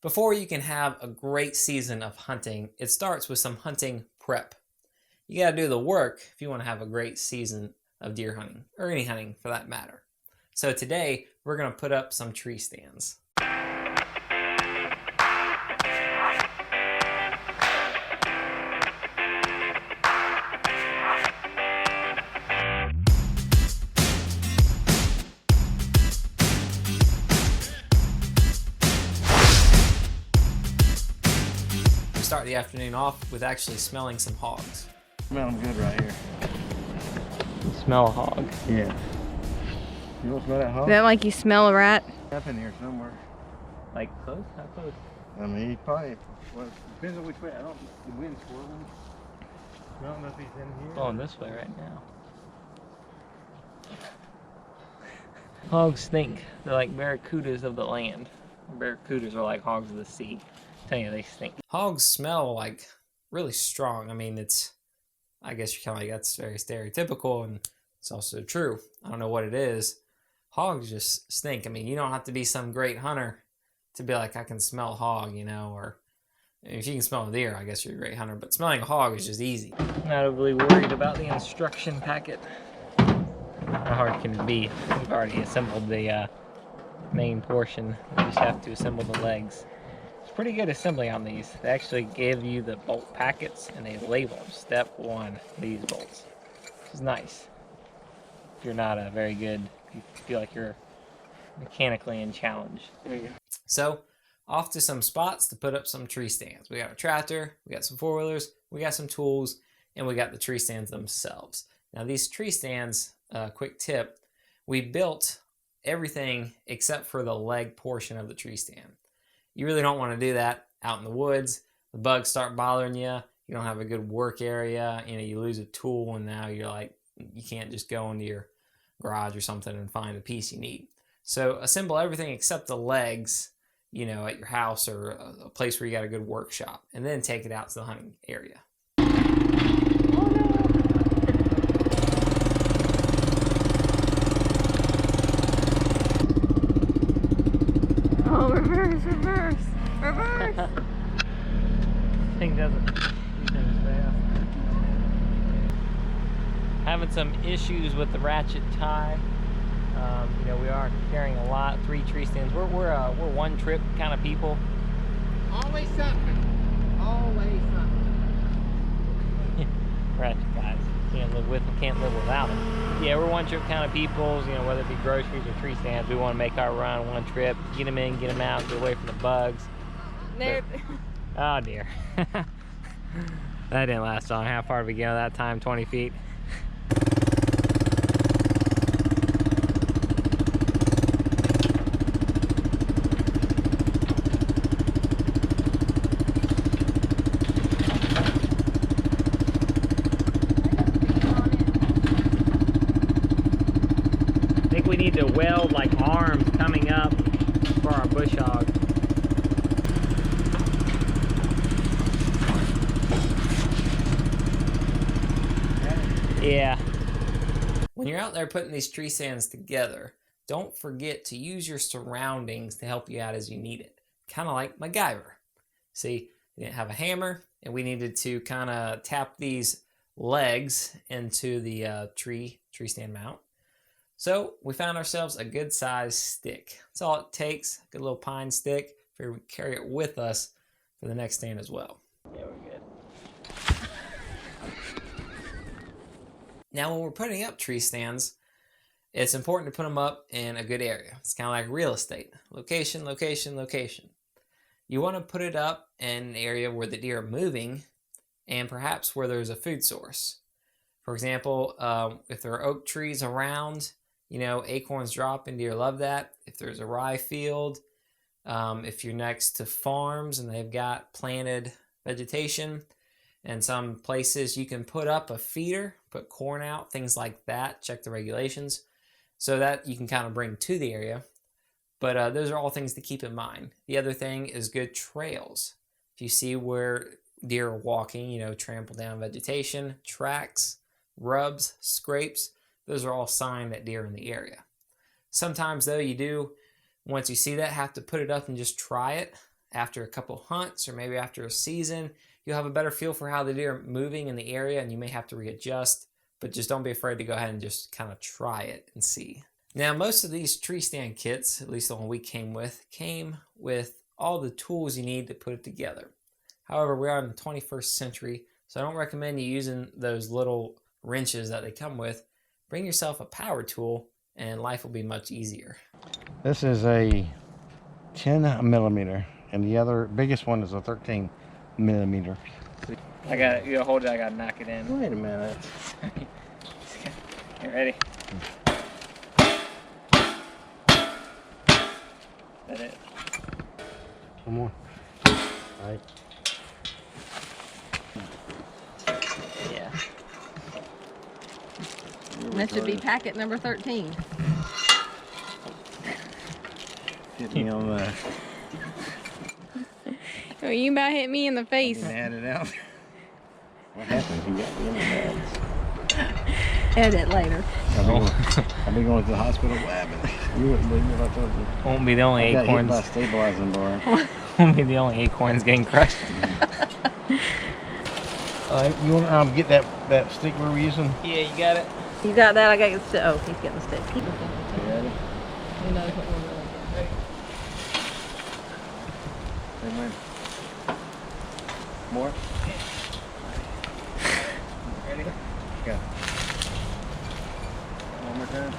Before you can have a great season of hunting, it starts with some hunting prep. You got to do the work if you want to have a great season of deer hunting, or any hunting for that matter. So today, we're going to put up some tree stands. Start the afternoon off with actually smelling some hogs. Smell them good right here. Smell a hog. Yeah. You don't smell that hog? Is that like you smell a rat? Up in here somewhere. Like close? How close? I mean, he probably, well, depends on which way. I don't, the wind's swirling. I don't know if he's in here. Going this way right now. Hogs stink. They're like barracudas of the land. Barracudas are like hogs of the sea. I'm telling you, they stink. Hogs smell like really strong. I mean, I guess you're kind of like, that's very stereotypical, and it's also true. I don't know what it is. Hogs just stink. I mean, you don't have to be some great hunter to be like, I can smell a hog, you know, or if you can smell a deer, I guess you're a great hunter, but smelling a hog is just easy. Not overly worried about the instruction packet. How hard can it be? We've already assembled the main portion. We just have to assemble the legs. It's pretty good assembly on these. They actually give you the bolt packets and they label them. Step 1, these bolts. Which is nice. If you're not very good, you feel like you're mechanically challenged. There you go. So, off to some spots to put up some tree stands. We got a tractor, we got some four-wheelers, we got some tools, and we got the tree stands themselves. Now these tree stands, quick tip, we built everything except for the leg portion of the tree stand. You really don't want to do that out in the woods. The bugs start bothering you. You don't have a good work area. You know, you lose a tool, and now you're like, you can't just go into your garage or something and find the piece you need. So assemble everything except the legs, you know, at your house or a place where you got a good workshop, and then take it out to the hunting area. Oh, reverse, reverse, reverse. Thing doesn't do things fast. Having some issues with the ratchet tie. You know, we are carrying a lot, 3 tree stands. We're one trip kind of people. Always something. Always something. Ratchet guys. Can't live with them, can't live without them. Yeah, we're one trip kind of people. You know, whether it be groceries or tree stands, we want to make our run one trip, get them in, get them out, get away from the bugs. There. Oh dear. That didn't last long. How far did we get on that time? 20 feet. I think we need to weld like arms coming up for our bush hog. Yeah. When you're out there putting these tree stands together, don't forget to use your surroundings to help you out as you need it. Kind of like MacGyver. See, we didn't have a hammer, and we needed to kind of tap these legs into the tree stand mount. So we found ourselves a good sized stick. That's all it takes, a good little pine stick. Figure we carry it with us for the next stand as well. Yeah, we're good. Now when we're putting up tree stands, it's important to put them up in a good area. It's kind of like real estate. Location, location, location. You want to put it up in an area where the deer are moving and perhaps where there's a food source. For example, if there are oak trees around, you know, acorns drop and deer love that. If there's a rye field, if you're next to farms and they've got planted vegetation, and some places you can put up a feeder, put corn out, things like that, check the regulations, so that you can kind of bring to the area. But those are all things to keep in mind. The other thing is good trails. If you see where deer are walking, you know, trample down vegetation, tracks, rubs, scrapes, those are all sign that deer are in the area. Sometimes though, you do, once you see that, have to put it up and just try it after a couple hunts or maybe after a season, you'll have a better feel for how the deer are moving in the area, and you may have to readjust, but just don't be afraid to go ahead and just kind of try it and see. Now, most of these tree stand kits, at least the one we came with all the tools you need to put it together. However, we are in the 21st century, so I don't recommend you using those little wrenches that they come with. Bring yourself a power tool and life will be much easier. This is a 10mm, and the other biggest one is a 13mm. I got it. You gotta hold it. I gotta knock it in. Wait a minute. You ready? That it? One more. All right. Yeah. That should be packet number 13. Hit me on the. Oh, you about hit me in the face. Add it out. What happened? He got me in the bags. Edit later. I'll be going to the hospital lab, and you wouldn't believe me if I told you. Won't be the only I got hit acorns. by a stabilizing bar. Won't be the only acorns getting crushed. You want to get that stick we were using? Yeah, you got it. You got that? I got your stick. Oh, he's getting the stick. You ready? Who knows what we're doing. Amen. More? Ready? Go. One more time.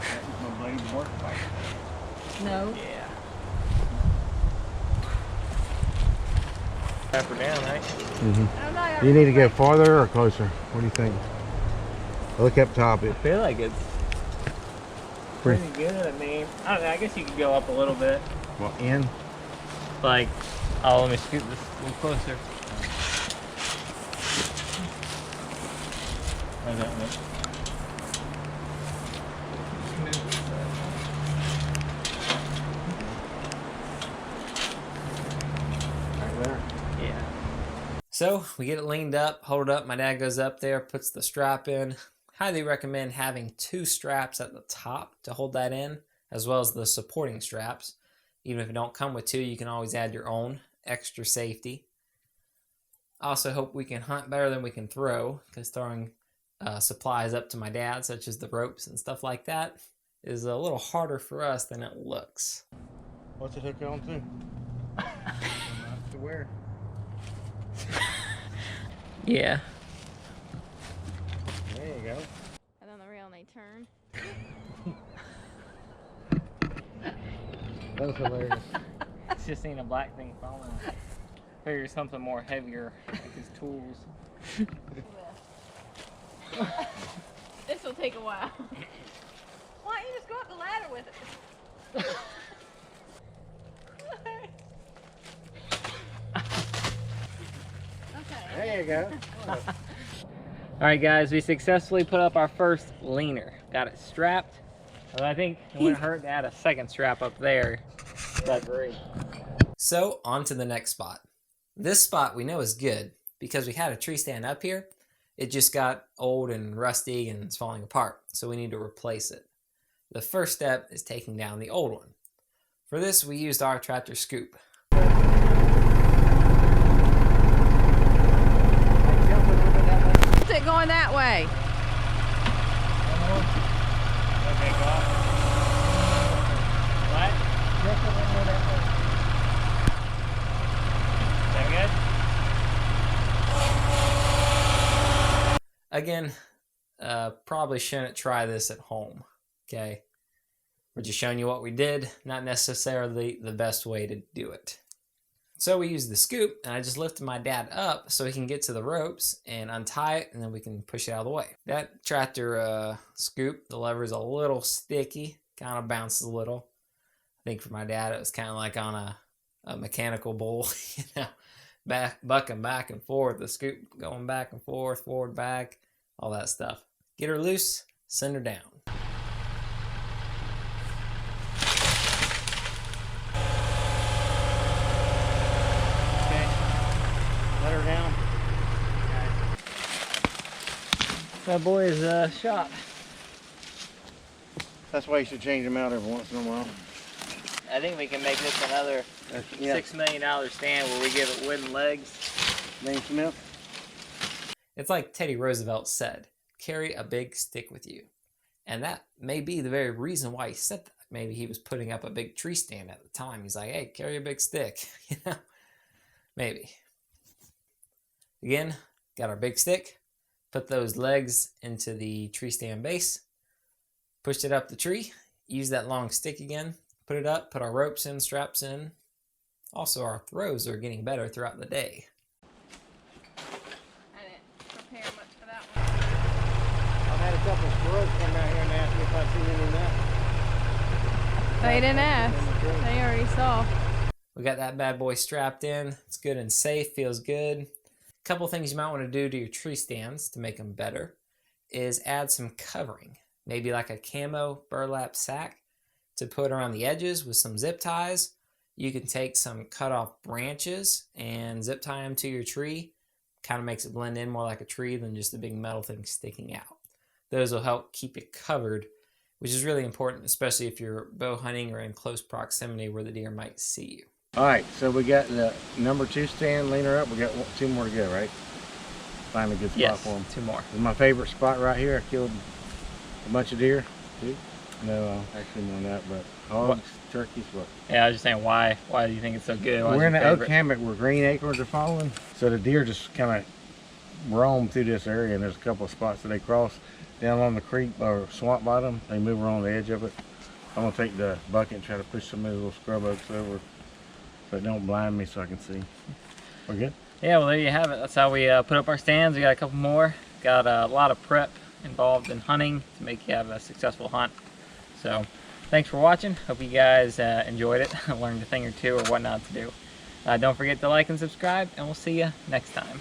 That was my blade work back. No. Yeah. Wrap her down, right? Do you need to go farther or closer? What do you think? Look up top. I feel like it's pretty good. I mean, I don't know. I guess you could go up a little bit. Well, in. Like, oh, let me scoot this a little closer. How's that look? Right there. Yeah. So we get it leaned up, hold it up. My dad goes up there, puts the strap in. Highly recommend having 2 straps at the top to hold that in, as well as the supporting straps. Even if you don't come with 2, you can always add your own, extra safety. I also hope we can hunt better than we can throw, because throwing supplies up to my dad, such as the ropes and stuff like that, is a little harder for us than it looks. What's it hook on to? To where? Yeah. There you go. And on the rail and they turn. That was hilarious. It's just seen a black thing falling. Figure something more heavier, like his tools. This will take a while. Why don't you just go up the ladder with it? Okay. There you go. Alright guys, we successfully put up our first leaner. Got it strapped. Well, I think it wouldn't hurt to add a second strap up there. But great. So on to the next spot. This spot we know is good because we had a tree stand up here. It just got old and rusty and it's falling apart, so we need to replace it. The first step is taking down the old one. For this, we used our tractor scoop. Is it going that way? Okay, go up. What? Is that good? Again, probably shouldn't try this at home, okay? We're just showing you what we did, not necessarily the best way to do it. So we used the scoop, and I just lifted my dad up so he can get to the ropes and untie it, and then we can push it out of the way. That tractor scoop, the lever is a little sticky, kind of bounces a little. I think for my dad, it was kind of like on a mechanical bull, you know, bucking back and forth, the scoop going back and forth, forward, back, all that stuff. Get her loose, send her down. Let her down. That boy is shot. That's why you should change them out every once in a while. I think we can make this another Yeah. $6 million stand where we give it wooden legs. Name Smith. It's like Teddy Roosevelt said, carry a big stick with you. And that may be the very reason why he said that. Maybe he was putting up a big tree stand at the time. He's like, hey, carry a big stick. You know, maybe. Again, got our big stick. Put those legs into the tree stand base. Pushed it up the tree. Use that long stick again. Put it up. Put our ropes in, straps in. Also, our throws are getting better throughout the day. I didn't prepare much for that one. I've had a couple of squirrels come out here and ask me if I've seen any nuts. They didn't ask. They already saw. We got that bad boy strapped in. It's good and safe. Feels good. A couple things you might want to do to your tree stands to make them better is add some covering. Maybe like a camo burlap sack to put around the edges with some zip ties. You can take some cut off branches and zip tie them to your tree. Kind of makes it blend in more like a tree than just a big metal thing sticking out. Those will help keep it covered, which is really important, especially if you're bow hunting or in close proximity where the deer might see you. All right, so we got the number 2 stand, lean her up. We got 2 more to go, right? Find a good spot for them. 2 more. This is my favorite spot right here. I killed a bunch of deer. Dude. No, actually more than that, but hogs, turkeys, what? Yeah, I was just saying, why do you think it's so good? Why is We're in your the oak favorite? hammock where green acorns are falling. So the deer just kind of roam through this area, and there's a couple of spots that they cross down on the creek or swamp bottom. They move around the edge of it. I'm gonna take the bucket and try to push some of those little scrub oaks over so it don't blind me so I can see. We're good? Yeah, well, there you have it. That's how we put up our stands. We got a couple more. Got a lot of prep involved in hunting to make you have a successful hunt. So thanks for watching. Hope you guys enjoyed it, learned a thing or two or what not to do. Don't forget to like and subscribe, and we'll see you next time.